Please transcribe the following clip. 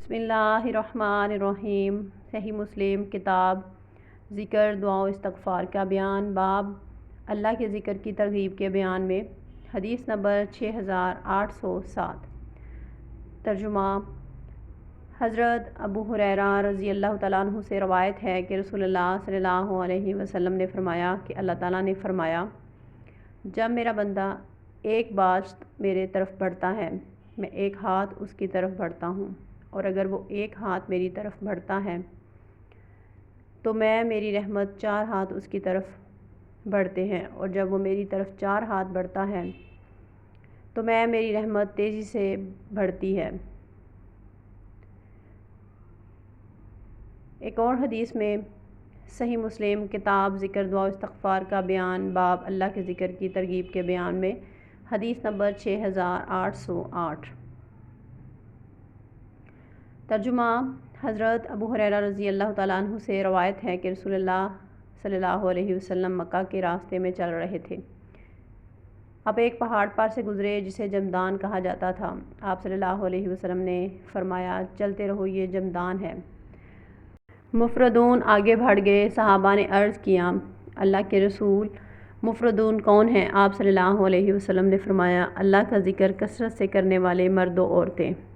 बिस्मिल्लाहिर्रहमानिर्रहीम। सही मुस्लिम किताब ज़िक्र दुआ व इस्तग़फ़ार का बयान। बाब अल्लाह के ज़िक्र की तरग़ीब के बयान में हदीस नंबर 6807। तर्जुमा। हज़रत अबू हुरैरा रज़ी अल्लाह तआला अन्हु से रवायत है कि रसूलुल्लाह सल्लल्लाहु अलैहि वसल्लम ने फ़रमाया कि अल्लाह ताला ने फ़रमाया, जब मेरा बंदा एक बात मेरे तरफ़ बढ़ता है मैं एक हाथ उसकी तरफ़ बढ़ता हूँ, और अगर वो एक हाथ मेरी तरफ़ बढ़ता है तो मैं मेरी रहमत 4 हाथ उसकी तरफ़ बढ़ते हैं, और जब वो मेरी तरफ़ 4 हाथ बढ़ता है तो मैं मेरी रहमत तेज़ी से बढ़ती है। एक और हदीस में सही मुस्लिम किताब ज़िक्र दुआ व इस्तग़फ़ार का बयान। बाब अल्लाह के ज़िक्र की तरग़ीब के बयान में हदीस नंबर 6808। तर्जुमा। हज़रत अबू हुरैरा रज़ी अल्लाह तआला अन्हु से रवायत है कि रसूलुल्लाह सल्लल्लाहु अलैहि वसल्लम मक्का के रास्ते में चल रहे थे। अब एक पहाड़ पर से गुज़रे जिसे जमदान कहा जाता था। आप सल्लल्लाहु अलैहि वसल्लम ने फ़रमाया, चलते रहो, ये जमदान है। मुफ़रदून आगे बढ़ गए। सहाबा ने अर्ज़ किया, अल्लाह के रसूल, मुफ़रदून कौन हैं? आप सल्लल्लाहु अलैहि वसल्लम ने फ़रमाया, अल्लाह का ज़िक्र कसरत से करने वाले मर्द व औरतें।